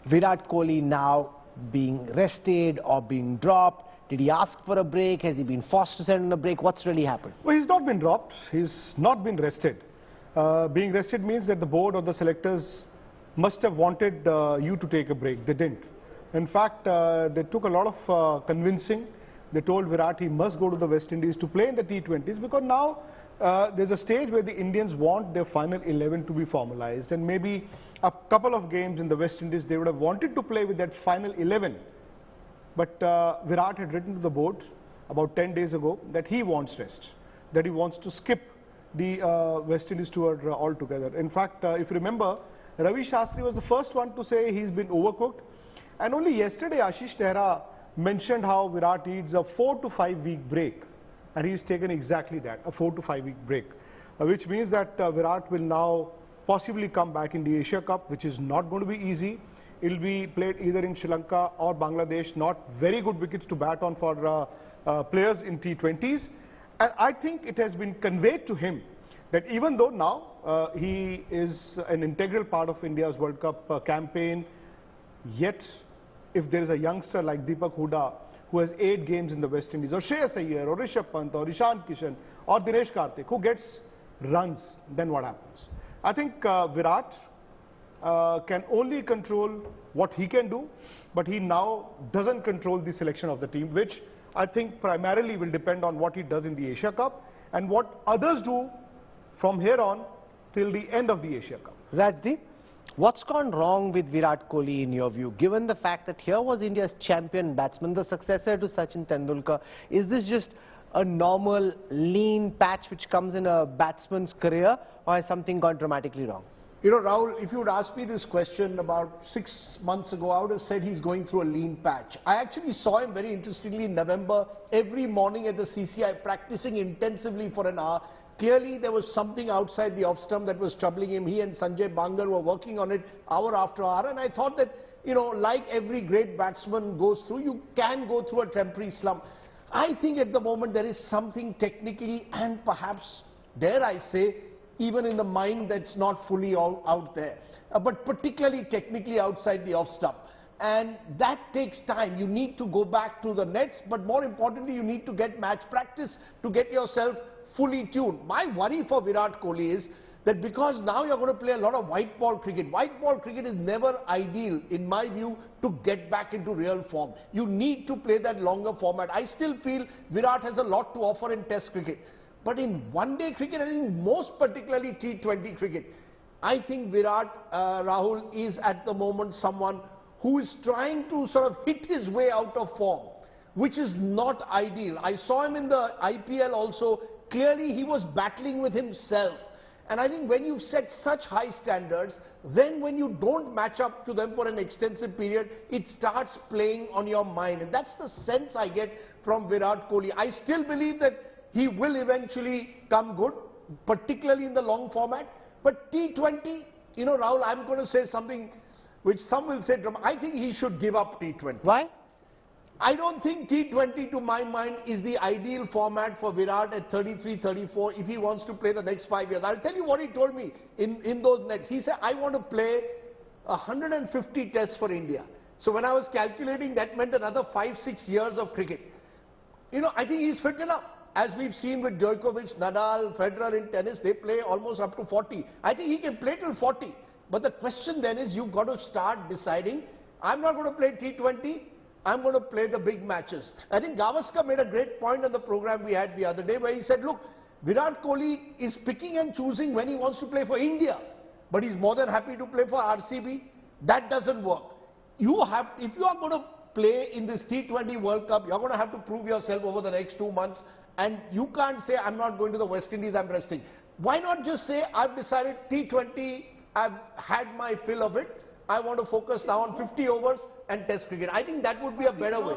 Virat Kohli now being rested or being dropped? Did he ask for a break? Has he been forced to send on a break? What's really happened? Well, he's not been dropped. He's not been rested. Being rested means that the board or the selectors must have wanted you to take a break. They didn't. In fact, they took a lot of convincing. They told Virat he must go to the West Indies to play in the T20s, because now there's a stage where the Indians want their final 11 to be formalized, and maybe a couple of games in the West Indies they would have wanted to play with that final 11. But Virat had written to the board about 10 days ago that he wants rest, that he wants to skip the West Indies tour altogether. In fact, if you remember, Ravi Shastri was the first one to say he's been overcooked, and only yesterday Ashish Nehra mentioned how Virat needs a 4 to 5 week break, and he's taken exactly that, a 4 to 5 week break, which means that Virat will now possibly come back in the Asia Cup, which is not going to be easy. It will be played either in Sri Lanka or Bangladesh. Not very good wickets to bat on for players in T20s. And I think it has been conveyed to him that even though now he is an integral part of India's World Cup campaign, yet if there is a youngster like Deepak Hooda who has 8 games in the West Indies, or Shreyas Iyer, or Rishabh Pant, or Ishan Kishan, or Dinesh Karthik, who gets runs, then what happens? I think Virat can only control what he can do, but he now doesn't control the selection of the team, which I think primarily will depend on what he does in the Asia Cup and what others do from here on till the end of the Asia Cup. Rajdeep, what's gone wrong with Virat Kohli in your view, given the fact that here was India's champion batsman, the successor to Sachin Tendulkar? Is this just a normal lean patch which comes in a batsman's career, or has something gone dramatically wrong? You know, Rahul, if you would ask me this question about 6 months ago, I would have said he's going through a lean patch. I actually saw him, very interestingly, in November, every morning at the CCI, practicing intensively for an hour. Clearly, there was something outside the off stump that was troubling him. He and Sanjay Bangar were working on it hour after hour, and I thought that, you know, like every great batsman goes through, you can go through a temporary slump. I think at the moment there is something technically and perhaps, dare I say, even in the mind that's not fully out there, but particularly technically outside the off stump. And that takes time. You need to go back to the nets, but more importantly, you need to get match practice to get yourself fully tuned. My worry for Virat Kohli is that because now you're going to play a lot of white ball cricket. White ball cricket is never ideal, in my view, to get back into real form. You need to play that longer format. I still feel Virat has a lot to offer in Test cricket. But in one-day cricket, and in most particularly T20 cricket, I think Virat, Rahul, is at the moment someone who is trying to sort of hit his way out of form, which is not ideal. I saw him in the IPL also. Clearly, he was battling with himself. And I think when you set such high standards, then when you don't match up to them for an extensive period, it starts playing on your mind. And that's the sense I get from Virat Kohli. I still believe that he will eventually come good, particularly in the long format. But T20, you know, Rahul, I'm going to say something which some will say, I think he should give up T20. Why? I don't think T20, to my mind, is the ideal format for Virat at 33, 34 if he wants to play the next 5 years. I'll tell you what he told me in those nets. He said, I want to play 150 tests for India. So when I was calculating, that meant another 5-6 years of cricket. You know, I think he's fit enough. As we've seen with Djokovic, Nadal, Federer in tennis, they play almost up to 40. I think he can play till 40. But the question then is, you've got to start deciding, I'm not going to play T20, I'm going to play the big matches. I think Gavaskar made a great point on the program we had the other day, where he said, look, Virat Kohli is picking and choosing when he wants to play for India, but he's more than happy to play for RCB. That doesn't work. If you are going to play in this T20 World Cup, you're going to have to prove yourself over the next 2 months, and you can't say, I'm not going to the West Indies, I'm resting. Why not just say, I've decided T20, I've had my fill of it, I want to focus now on 50 overs and Test cricket. I think that would be a better way.